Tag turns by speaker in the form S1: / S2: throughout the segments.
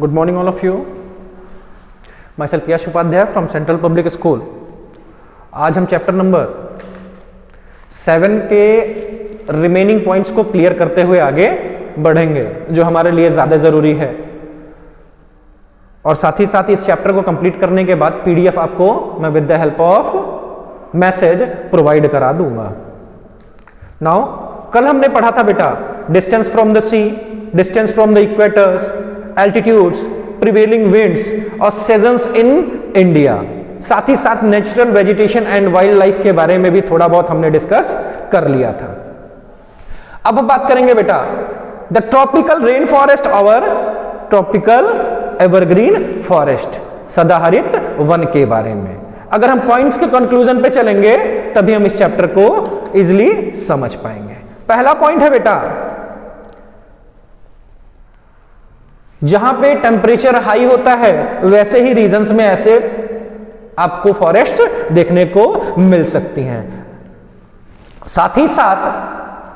S1: Good morning, all of you. Myself Yash Upadhyay from Central Public School. आज हम chapter number 7 के remaining points को clear करते हुए आगे बढ़ेंगे, जो हमारे लिए ज़्यादा ज़रूरी है। और साथ ही साथ इस चैप्टर को कंप्लीट करने के बाद पीडीएफ आपको मैं with the help of message provide करा दूंगा। नाउ कल हमने पढ़ा था बेटा distance from the sea, distance from the equators, altitudes, prevailing winds और सीजन्स इन इंडिया। साथ ही साथ natural vegetation and wild life के बारे में भी थोड़ा बहुत हमने डिस्कस कर लिया था। अब बात करेंगे बेटा द ट्रॉपिकल रेन फॉरेस्ट और ट्रॉपिकल एवरग्रीन फॉरेस्ट, सदाहरित वन के बारे में। अगर हम पॉइंट्स के कंक्लूजन पे चलेंगे तभी हम इस चैप्टर को इजीली समझ पाएंगे। पहला पॉइंट है बेटा, जहां पे टेम्परेचर हाई होता है वैसे ही रीजन्स में ऐसे आपको फॉरेस्ट देखने को मिल सकती हैं। साथ ही साथ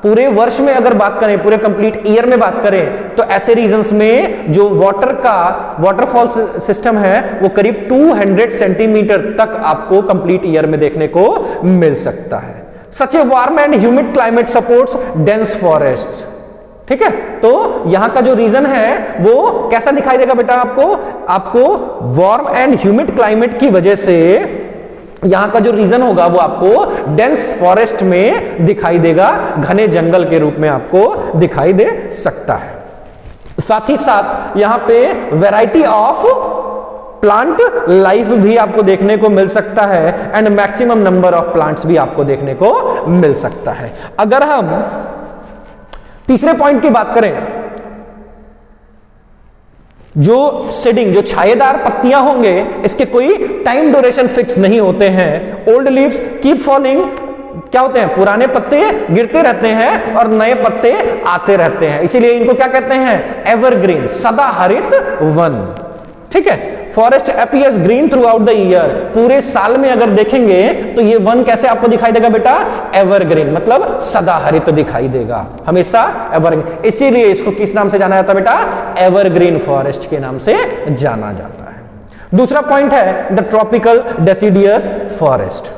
S1: पूरे वर्ष में अगर बात करें, पूरे कंप्लीट ईयर में बात करें, तो ऐसे रीजन्स में जो वाटरफॉल सिस्टम है वो करीब 200 सेंटीमीटर तक आपको कंप्लीट ईयर में देखने को मिल सकता है। Such a warm and humid climate supports dense forest. ठीक है, तो यहां का जो रीजन है वो कैसा दिखाई देगा बेटा आपको वार्म एंड ह्यूमिड क्लाइमेट की वजह से यहां का जो रीजन होगा वो आपको डेंस फॉरेस्ट में दिखाई देगा, घने जंगल के रूप में आपको दिखाई दे सकता है। साथ ही साथ यहां पे वैरायटी ऑफ प्लांट लाइफ भी आपको देखने को मिल सकता है and maximum number of plants भी आपको देखने को मिल सकता है। अगर हम तीसरे पॉइंट की बात करें, जो शेडिंग, जो छायेदार पत्तियां होंगे, इसके कोई टाइम ड्यूरेशन फिक्स नहीं होते हैं। ओल्ड लीव्स कीप फॉलिंग, क्या होते हैं, पुराने पत्ते गिरते रहते हैं और नए पत्ते आते रहते हैं, इसीलिए इनको क्या कहते हैं, एवरग्रीन, सदाहरित वन। ठीक है, forest appears green through out the year, पूरे साल में अगर देखेंगे तो ये वन कैसे आपको दिखाई देगा बेटा, एवरग्रीन, मतलब सदाहरित दिखाई देगा, हमेशा एवरग्रीन। इसीलिए इसको किस नाम से जाना जाता है बेटा, एवरग्रीन फॉरेस्ट के नाम से जाना जाता है। दूसरा पॉइंट है the tropical deciduous forest.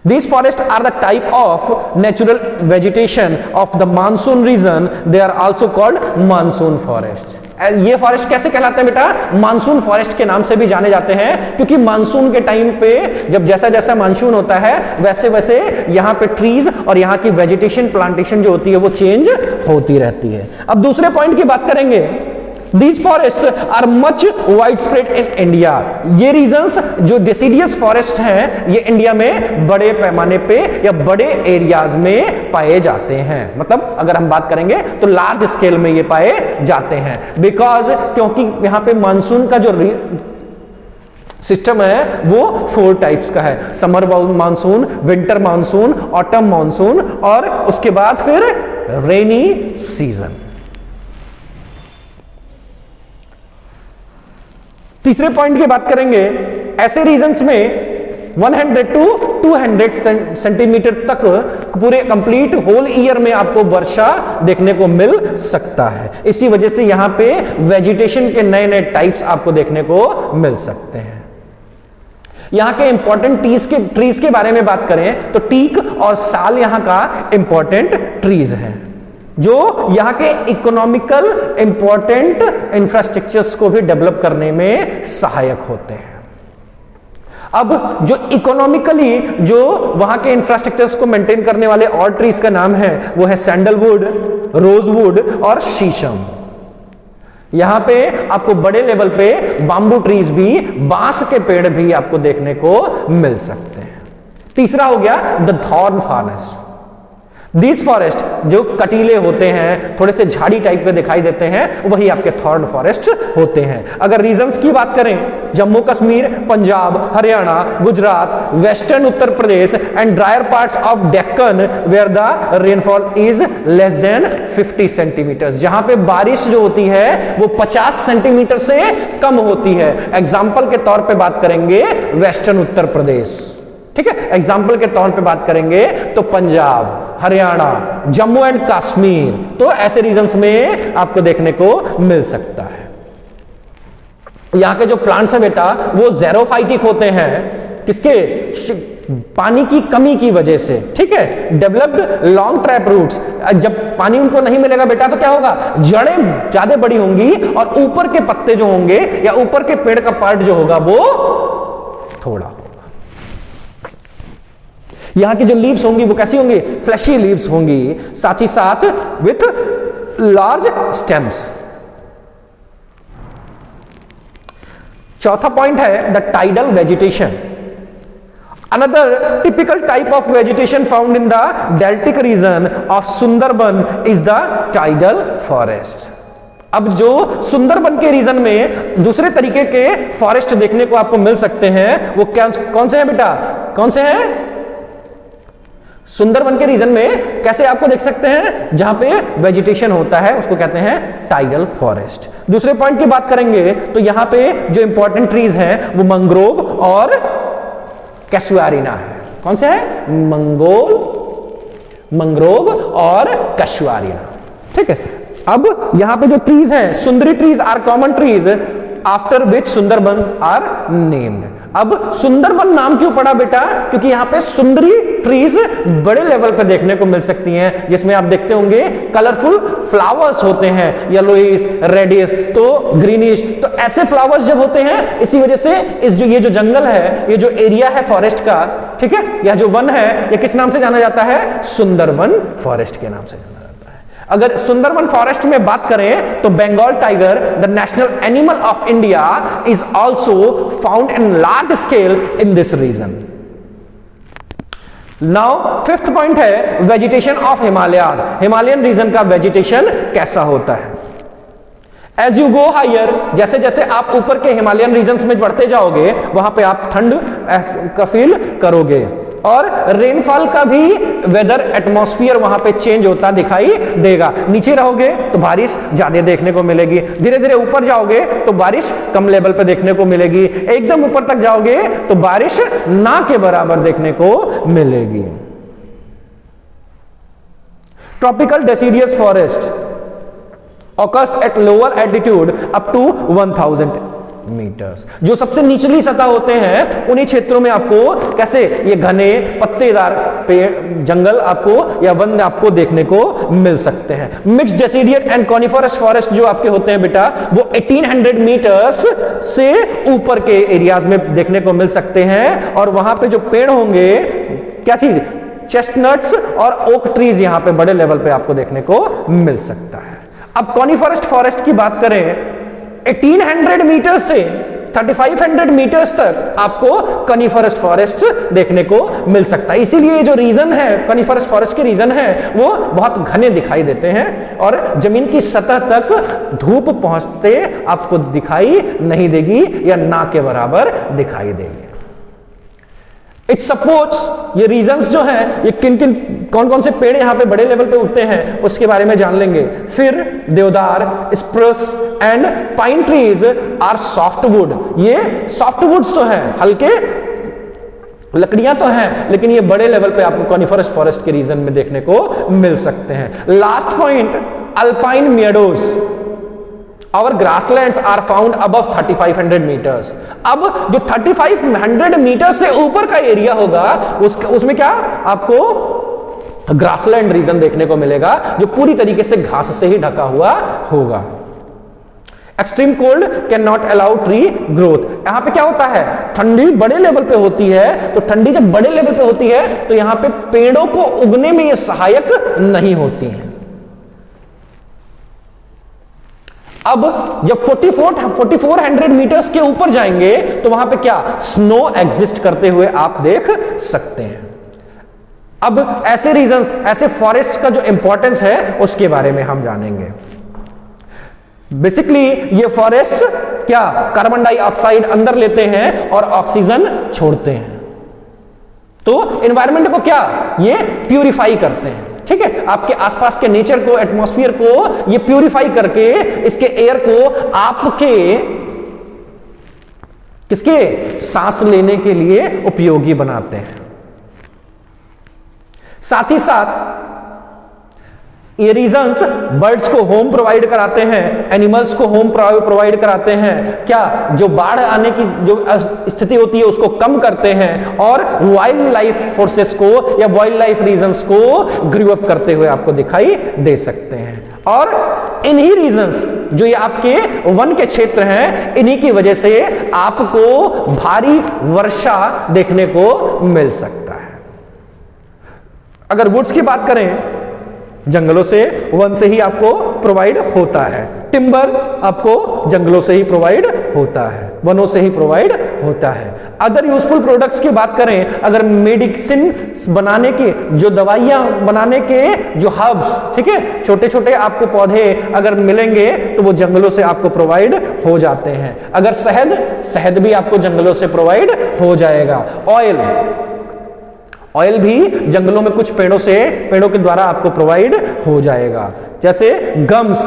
S1: These forests are the type of natural vegetation of the monsoon region. They are also called monsoon forests. ये फॉरेस्ट कैसे कहलाते हैं बेटा, मानसून फॉरेस्ट के नाम से भी जाने जाते हैं, क्योंकि मानसून के टाइम पे जब जैसा जैसा मानसून होता है वैसे वैसे यहाँ पे ट्रीज और यहाँ की वेजिटेशन प्लांटेशन जो होती है वो चेंज होती रहती है। अब दूसरे पॉइंट की बात करेंगे, These forests are much widespread in India. ये रीजन्स जो डेसिडियस फॉरेस्ट हैं ये इंडिया में बड़े पैमाने पे या बड़े एरियाज में पाए जाते हैं। मतलब अगर हम बात करेंगे तो लार्ज स्केल में ये पाए जाते हैं, बिकॉज क्योंकि यहाँ पे मानसून का जो सिस्टम है वो 4 टाइप्स का है, summer monsoon, winter monsoon, autumn monsoon और उसके बाद फिर रेनी सीजन। तीसरे पॉइंट की बात करेंगे, ऐसे रीजन्स में 100 to 200 सेंटीमीटर तक पूरे कंप्लीट होल ईयर में आपको वर्षा देखने को मिल सकता है। इसी वजह से यहां पे वेजिटेशन के नए नए टाइप्स आपको देखने को मिल सकते हैं। यहां के इंपॉर्टेंट ट्रीज के बारे में बात करें तो टीक और साल यहां का इंपॉर्टेंट ट्रीज हैं, जो यहां के इकोनॉमिकल इंपॉर्टेंट इंफ्रास्ट्रक्चर्स को भी डेवलप करने में सहायक होते हैं। अब जो इकोनॉमिकली जो वहां के इंफ्रास्ट्रक्चर्स को मेंटेन करने वाले और ट्रीज का नाम है वो है सैंडलवुड, रोजवुड और शीशम। यहां पे आपको बड़े लेवल पे बाम्बू ट्रीज भी, बांस के पेड़ भी आपको देखने को मिल सकते हैं। तीसरा हो गया the thorn forest. These forest जो कटीले होते हैं, थोड़े से झाड़ी टाइप के दिखाई देते हैं, वही आपके थॉर्न फॉरेस्ट होते हैं। अगर रीजन्स की बात करें, Jammu Kashmir, Punjab, Haryana, Gujarat, western Uttar Pradesh and dryer parts of Deccan where the rainfall is less than 50 centimetre, जहां पे बारिश जो होती है वो 50 सेंटीमीटर से कम होती है। एग्जाम्पल के तौर पे बात करेंगे वेस्टर्न उत्तर प्रदेश, ठीक है, एग्जाम्पल के तौर पे बात करेंगे तो पंजाब, हरियाणा, जम्मू एंड कश्मीर, तो ऐसे रीजन्स में आपको देखने को मिल सकता है। यहां के जो प्लांट्स हैं बेटा वो ज़ेरोफाइटिक होते हैं, किसके? पानी की कमी की वजह से, ठीक है। डेवलप्ड लॉन्ग ट्रैप रूट्स, जब पानी उनको नहीं मिलेगा बेटा तो क्या होगा, जड़ें ज्यादा बड़ी होंगी और ऊपर के पत्ते जो होंगे या ऊपर के पेड़ का पार्ट जो होगा वो थोड़ा होगा। यहां की जो लीव्स होंगी वो कैसी होंगी? फ्लैशी लीव्स होंगी, साथ ही साथ विथ लार्ज स्टेम्स। चौथा पॉइंट है the tidal vegetation. Another typical type of vegetation found in the deltic region of Sundarban is the tidal forest. अब जो सुंदरबन के रीजन में दूसरे तरीके के फॉरेस्ट देखने को आपको मिल सकते हैं, वो कौन से हैं बेटा? कौन से हैं? सुंदरबन के रीजन में कैसे आपको देख सकते हैं? जहां पे वेजिटेशन होता है उसको कहते हैं टाइडल फॉरेस्ट। दूसरे पॉइंट की बात करेंगे तो यहां पे जो इंपॉर्टेंट ट्रीज हैं वो मैंग्रोव और कैसुआरिना है। कौन से है? मैंग्रोव और कैसुआरिना, ठीक है। अब यहां पे जो ट्रीज हैं, sundari trees are common trees after which Sundarban are named. अब सुंदरबन नाम क्यों पड़ा बेटा? क्योंकि यहां पे सुंदरी ट्रीज बड़े लेवल पे देखने को मिल सकती हैं, जिसमें आप देखते होंगे कलरफुल फ्लावर्स होते हैं, येलोइश, रेडिश, तो ग्रीनिश, तो ऐसे फ्लावर्स जब होते हैं, इसी वजह से ये जो जंगल है, ये जो एरिया है फॉरेस्ट का, ठीक है, या जो वन है, ये किस नाम से जाना जाता है? सुंदरबन फॉरेस्ट के नाम से जाना जाता है। अगर सुंदरबन फॉरेस्ट में बात करें तो Bengal tiger, the national animal of India, is also found in large scale in this region. Now fifth point है vegetation of Himalayas. Himalayan region का वेजिटेशन कैसा होता है? एज यू गो हायर, जैसे जैसे आप ऊपर के हिमालयन रीजन्स में बढ़ते जाओगे वहां पे आप ठंड का फील करोगे, और रेनफॉल का भी वेदर एटमॉस्फेयर वहां पे चेंज होता दिखाई देगा। नीचे रहोगे तो बारिश ज्यादा देखने को मिलेगी, धीरे धीरे ऊपर जाओगे तो बारिश कम लेवल पे देखने को मिलेगी, एकदम ऊपर तक जाओगे तो बारिश ना के बराबर देखने को मिलेगी। Tropical deciduous forest occurs at lower altitude up to 1000 metres. जो सबसे निचली सतह होते हैं उन्हीं क्षेत्रों में आपको कैसे ये घने पत्तेदार पेड़ जंगल आपको या वन आपको देखने को मिल सकते हैं। Mixed deciduous and coniferous forest जो आपके होते हैं बेटा वो 1800 मीटर्स से ऊपर के एरियाज में देखने को मिल सकते हैं, और वहां पे जो पेड़ होंगे, क्या चीज? चेस्टनट्स और ओक ट्रीज यहां पे बड़े लेवल पे आपको देखने को मिल सकता है। अब कॉनिफरस फॉरेस्ट की बात करें, 1800 मीटर से 3500 मीटर्स तक आपको कॉनिफरस फॉरेस्ट देखने को मिल सकता है। इसीलिए जो रीजन है कॉनिफरस फॉरेस्ट के रीजन है वो बहुत घने दिखाई देते हैं और जमीन की सतह तक धूप पहुंचते आपको दिखाई नहीं देगी या ना के बराबर दिखाई देगी। इट सपोर्ट्स, ये रीजंस जो हैं ये किन किन कौन कौन से पेड़ यहां पे बड़े लेवल पे उगते हैं उसके बारे में जान लेंगे। फिर deodar, spruce and pine trees are softwood. ये सॉफ्टवुड्स तो हैं, हल्के लकड़ियां तो हैं, लेकिन ये बड़े लेवल पे आपको कॉनिफरस फॉरेस्ट के रीजन में देखने को मिल सकते हैं। लास्ट पॉइंट, अल्पाइन मेडोज और grasslands are found above 3500 metres. अब जो 3500 मीटर से ऊपर का एरिया होगा उसमें क्या आपको ग्रासलैंड रीजन देखने को मिलेगा जो पूरी तरीके से घास से ही ढका हुआ होगा। Extreme cold can not allow tree growth. यहां पे क्या होता है, ठंडी बड़े लेवल पे होती है, तो ठंडी जब बड़े लेवल पे होती है तो यहां पे पेड़ों को उगने में ये सहायक नहीं होती है। अब जब 4400 मीटर्स के ऊपर जाएंगे तो वहां पे क्या स्नो एग्जिस्ट करते हुए आप देख सकते हैं। अब ऐसे रीजंस, ऐसे फॉरेस्ट का जो इंपॉर्टेंस है उसके बारे में हम जानेंगे। बेसिकली ये फॉरेस्ट क्या कार्बन डाइऑक्साइड अंदर लेते हैं और ऑक्सीजन छोड़ते हैं, तो एनवायरनमेंट को क्या ये प्यूरिफाई करते हैं। ठीक है, आपके आसपास के नेचर को, एटमॉस्फेयर को ये प्यूरिफाई करके इसके एयर को आपके किसके सांस लेने के लिए उपयोगी बनाते हैं। साथ ही साथ ये रीजंस बर्ड्स को होम प्रोवाइड कराते हैं, एनिमल्स को होम प्रोवाइड कराते हैं, क्या जो बाढ़ आने की जो स्थिति होती है उसको कम करते हैं, और वाइल्ड लाइफ फोर्सेस को या वाइल्ड लाइफ रीजंस को ग्रो अप करते हुए आपको दिखाई दे सकते हैं। और इन्हीं रीजंस जो ये आपके वन के क्षेत्र हैं, इन्हीं की वजह से आपको भारी वर्षा देखने को मिल सकता है। अगर वुड्स की बात करें, जंगलों से, वन से ही आपको प्रोवाइड होता है। टिम्बर आपको जंगलों से ही प्रोवाइड होता है, वनों से ही प्रोवाइड होता है। अदर यूजफुल प्रोडक्ट्स की बात करें, अगर मेडिसिन बनाने के, जो दवाइयां बनाने के जो हर्ब्स, ठीक है, छोटे छोटे आपको पौधे अगर मिलेंगे तो वो जंगलों से आपको प्रोवाइड हो जाते हैं। अगर शहद भी आपको जंगलों से प्रोवाइड हो जाएगा। ऑयल भी जंगलों में कुछ पेड़ों के द्वारा आपको प्रोवाइड हो जाएगा। जैसे गम्स,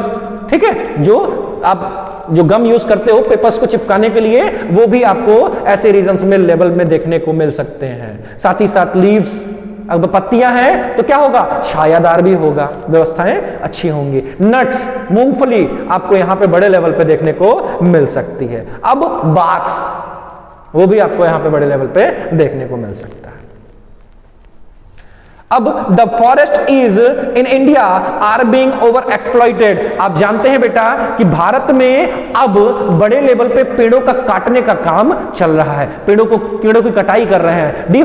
S1: ठीक है, जो आप जो गम यूज करते हो पेपर्स को चिपकाने के लिए, वो भी आपको ऐसे रीजंस में लेवल में देखने को मिल सकते हैं। साथ ही साथ लीव्स, अगर पत्तियां हैं तो क्या होगा, छायादार भी होगा, व्यवस्थाएं अच्छी होंगी। नट्स, मूंगफली आपको यहां पे बड़े लेवल पे देखने को मिल सकती है। अब बाक्स, वो भी आपको यहां पे बड़े लेवल पे देखने को मिल सकता है। अब the forest is in India are being over exploited. आप जानते हैं बेटा कि भारत में अब बड़े लेवल पे पेड़ों का काटने का काम चल रहा है, पेड़ों की कटाई कर रहे हैं,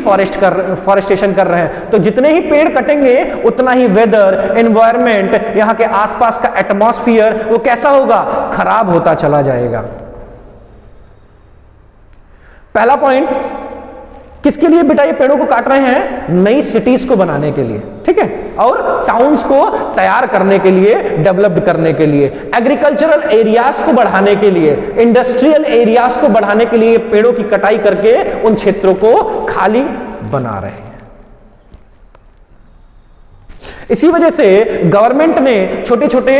S1: फॉरेस्टेशन कर रहे हैं। तो जितने ही पेड़ कटेंगे उतना ही वेदर, एनवायरमेंट, यहां के आसपास का एटमॉस्फेयर वो कैसा होगा, खराब होता चला जाएगा। पहला पॉइंट, किसके लिए बेटा ये पेड़ों को काट रहे हैं, नई सिटीज को बनाने के लिए, ठीक है, और टाउन्स को तैयार करने के लिए, डेवलप्ड करने के लिए, एग्रीकल्चरल एरियाज को बढ़ाने के लिए, इंडस्ट्रियल एरियाज को बढ़ाने के लिए पेड़ों की कटाई करके उन क्षेत्रों को खाली बना रहे हैं। इसी वजह से गवर्नमेंट ने छोटे छोटे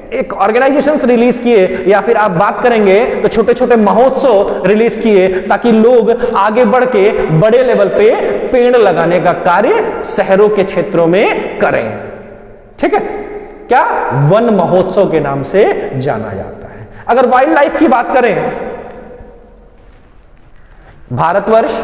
S1: एक ऑर्गेनाइजेशंस रिलीज किए, या फिर आप बात करेंगे तो छोटे छोटे महोत्सव रिलीज किए, ताकि लोग आगे बढ़ के बड़े लेवल पे पेड़ लगाने का कार्य शहरों के क्षेत्रों में करें। ठीक है, क्या वन महोत्सव के नाम से जाना जाता है। अगर वाइल्ड लाइफ की बात करें, Bharatvarsh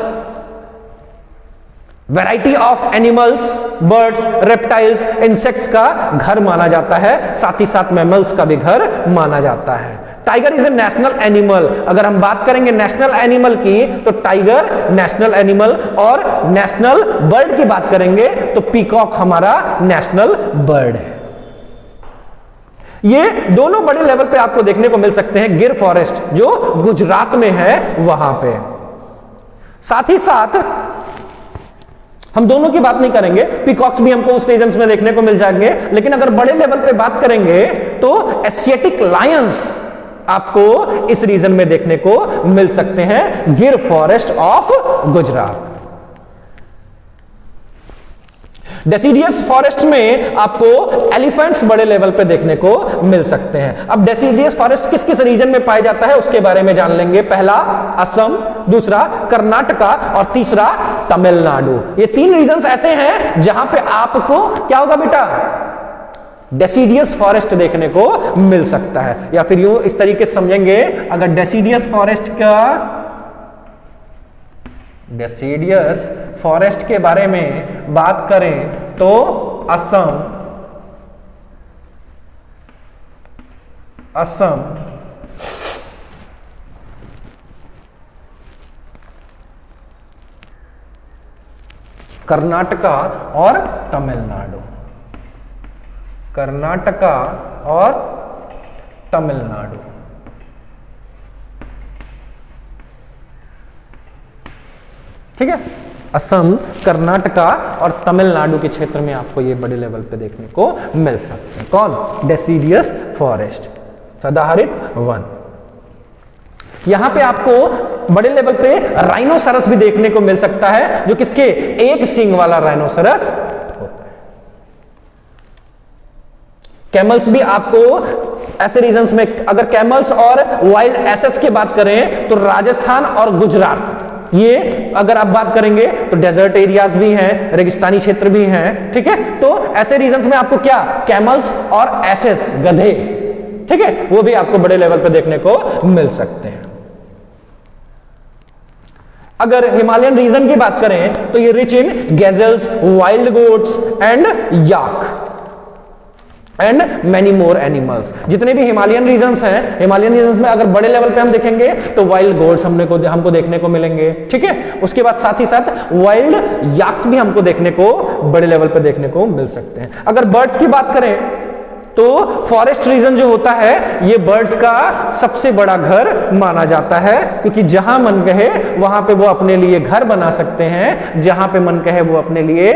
S1: variety of animals, birds, reptiles, insects का घर माना जाता है, साथ ही साथ मैमल्स का भी घर माना जाता है। Tiger is a national animal. अगर हम बात करेंगे नेशनल एनिमल की, तो टाइगर नेशनल एनिमल, और नेशनल बर्ड की बात करेंगे तो पीकॉक हमारा नेशनल बर्ड है। ये दोनों बड़े लेवल पे आपको देखने को मिल सकते हैं, गिर फॉरेस्ट जो गुजरात में है वहां पे। साथ ही साथ हम दोनों की बात नहीं करेंगे, पीकॉक्स भी हमको उस रीजन्स में देखने को मिल जाएंगे, लेकिन अगर बड़े लेवल पे बात करेंगे तो एशियाटिक लायंस आपको इस रीजन में देखने को मिल सकते हैं, गिर forest of Gujarat. Deciduous forest में आपको एलिफेंट्स बड़े लेवल पे देखने को मिल सकते हैं। अब डेसिडियस फॉरेस्ट किस किस रीजन में पाया जाता है उसके बारे में जान लेंगे। पहला असम, दूसरा कर्नाटका, और तीसरा तमिलनाडु। ये तीन रीजन्स ऐसे हैं जहां पे आपको क्या होगा बेटा, डेसिडियस फॉरेस्ट देखने को मिल सकता है। या फिर यूं इस तरीके से समझेंगे, अगर डेसिडियस फॉरेस्ट के बारे में बात करें तो असम, कर्नाटका और तमिलनाडु, कर्नाटका और तमिलनाडु। ठीक है, असम, कर्नाटका और तमिलनाडु के क्षेत्र में आपको ये बड़े लेवल पे देखने को मिल सकते हैं। कौन, डेसिडियस फॉरेस्ट, सदाहरित वन। यहां पे आपको बड़े लेवल पे राइनोसरस भी देखने को मिल सकता है, जो किसके, एक सींग वाला राइनोसरस होता है। कैमल्स भी आपको ऐसे रीजन्स में, अगर कैमल्स और वाइल्ड एसेस की बात करें तो राजस्थान और गुजरात, ये अगर आप बात करेंगे तो डेजर्ट एरियाज भी हैं, रेगिस्तानी क्षेत्र भी हैं, ठीक है। तो ऐसे रीजन्स में आपको क्या, कैमल्स और एसेस, गधे, ठीक है, वो भी आपको बड़े लेवल पे देखने को मिल सकते हैं। अगर हिमालयन रीजन की बात करें तो ये rich in gazelles, wild goats and yak and many more animals. जितने भी हिमालयन रीजन्स हैं, हिमालयन रीजन्स में अगर बड़े लेवल पे हम देखेंगे तो वाइल्ड गोट्स हमको देखने को मिलेंगे, ठीक है। उसके बाद साथ ही साथ वाइल्ड याक्स भी हमको देखने को बड़े लेवल पे देखने को मिल सकते हैं। अगर बर्ड्स की बात करें तो फॉरेस्ट रीजन जो होता है ये बर्ड्स का सबसे बड़ा घर माना जाता है, क्योंकि जहां मन कहे वहां पे वो अपने लिए घर बना सकते हैं, जहां पे मन कहे वो अपने लिए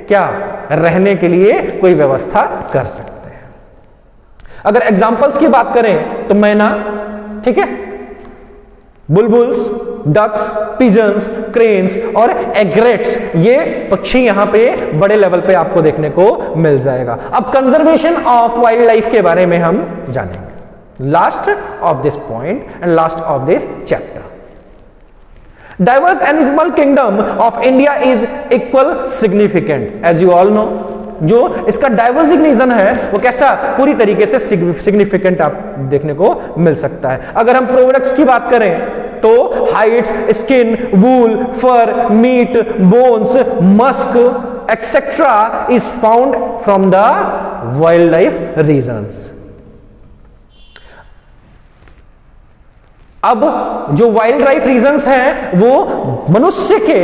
S1: क्या, रहने के लिए कोई व्यवस्था कर सकते हैं। अगर एग्जाम्पल्स की बात करें तो मैना, ठीक है, बुलबुल्स, डक्स, पिजन्स, क्रेन्स और एग्रेट्स, ये पक्षी यहां पे बड़े लेवल पे आपको देखने को मिल जाएगा। अब कंजर्वेशन ऑफ वाइल्ड लाइफ के बारे में हम जानेंगे, last of this point and last of this chapter. Diverse animal kingdom of India is equal significant, as you all know। जो इसका डाइवर्सिटी है वो कैसा, पूरी तरीके से सिग्निफिकेंट आप देखने को मिल सकता है। अगर हम प्रोडक्ट्स की बात करें तो hides, skin, wool, fur, meat, bones, musk etcetera is found from the wild life regions. अब जो वाइल्ड लाइफ रीजन्स हैं वो मनुष्य के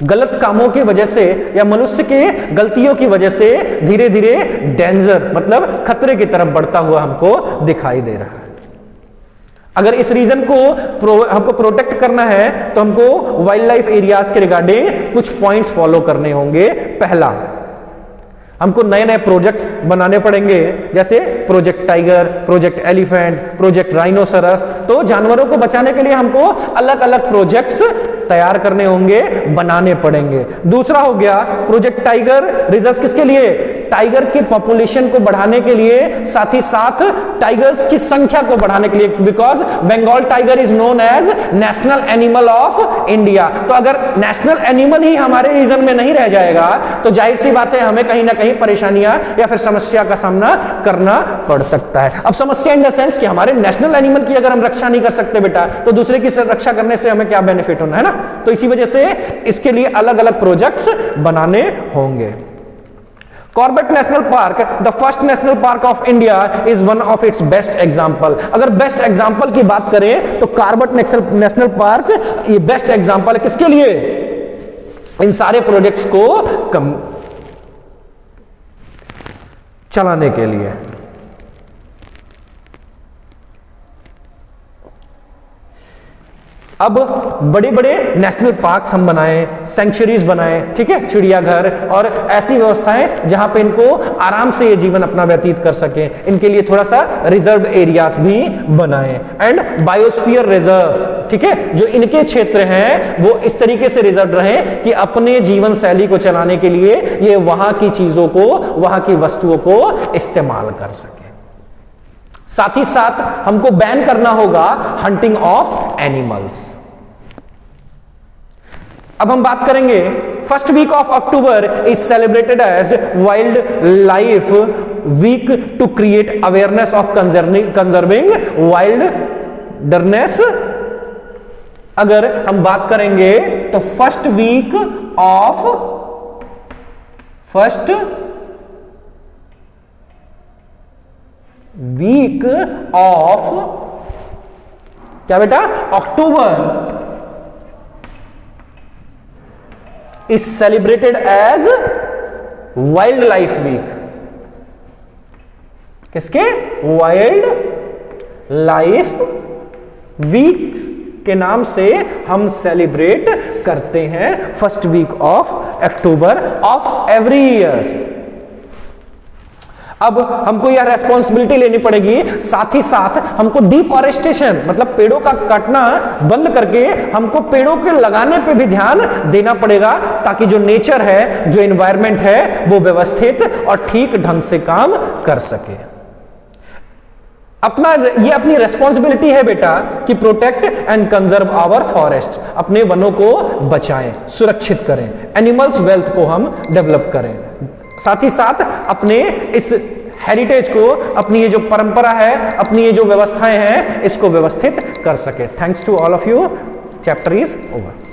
S1: गलत कामों की वजह से या मनुष्य के गलतियों की वजह से धीरे धीरे डेंजर मतलब खतरे की तरफ बढ़ता हुआ हमको दिखाई दे रहा है। अगर इस रीजन को हमको प्रोटेक्ट करना है तो हमको वाइल्ड लाइफ एरियाज के रिगार्डिंग कुछ पॉइंट्स फॉलो करने होंगे। पहला, हमको नए नए प्रोजेक्ट्स बनाने पड़ेंगे, जैसे project tiger, project elephant, project rhinoceros. तो जानवरों को बचाने के लिए हमको अलग अलग प्रोजेक्ट्स तैयार करने होंगे, बनाने पड़ेंगे। दूसरा हो गया प्रोजेक्ट टाइगर, रिजर्व किसके लिए, टाइगर की पॉपुलेशन को बढ़ाने के लिए, साथ ही साथ टाइगर्स की संख्या को बढ़ाने के लिए, because Bengal tiger is known as national animal of India. तो अगर नेशनल एनिमल ही हमारे रीजन में नहीं रह जाएगा तो जाहिर सी बात है हमें कहीं ना कहीं परेशानियां या फिर समस्या का सामना करना पड़ सकता है। अब समस्या इन द सेंस कि हमारे नेशनल एनिमल की अगर हम रक्षा नहीं कर सकते बेटा, तो दूसरे की रक्षा करने से हमें क्या बेनिफिट होना है ना। तो इसी वजह से इसके लिए अलग अलग प्रोजेक्ट्स बनाने होंगे। Corbett national park, the first national park of India, is one of its best example. अगर बेस्ट एग्जांपल की बात करें तो कॉर्बेट नेशनल पार्क ये बेस्ट एग्जांपल है किसके लिए, इन सारे प्रोजेक्ट्स को चलाने के लिए। अब बड़े बड़े नेशनल पार्क्स हम बनाएं, सेंचुरीज बनाएं, ठीक है, चिड़ियाघर और ऐसी व्यवस्थाएं जहां पे इनको आराम से ये जीवन अपना व्यतीत कर सकें, इनके लिए थोड़ा सा रिजर्व एरियाज भी बनाएं। एंड बायोस्फीयर रिजर्व, ठीक है, जो इनके क्षेत्र हैं वो इस तरीके से रिजर्व रहे कि अपने जीवन शैली को चलाने के लिए ये वहां की चीजों को, वहां की वस्तुओं को इस्तेमाल कर सके। साथ ही साथ हमको बैन करना होगा हंटिंग ऑफ एनिमल्स। अब हम बात करेंगे, first week of October is celebrated as wild life week to create awareness of conserving wildness. अगर हम बात करेंगे तो फर्स्ट वीक ऑफ क्या बेटा, October is celebrated as wild life week. किसके, वाइल्ड लाइफ वीक के नाम से हम सेलिब्रेट करते हैं first week of October of every year. अब हमको यह रेस्पॉन्सिबिलिटी लेनी पड़ेगी, साथ ही साथ हमको डिफॉरेस्टेशन मतलब पेड़ों का काटना बंद करके हमको पेड़ों के लगाने पे भी ध्यान देना पड़ेगा, ताकि जो नेचर है, जो एनवायरनमेंट है, वो व्यवस्थित और ठीक ढंग से काम कर सके। अपना ये अपनी रेस्पॉन्सिबिलिटी है बेटा कि protect and conserve our forest, अपने वनों को बचाएं, सुरक्षित करें, एनिमल्स वेल्थ को हम डेवलप करें, साथ ही साथ अपने इस हेरिटेज को, अपनी ये जो परंपरा है, अपनी ये जो व्यवस्थाएं हैं, इसको व्यवस्थित कर सके। Thanks to all of you. Chapter is over.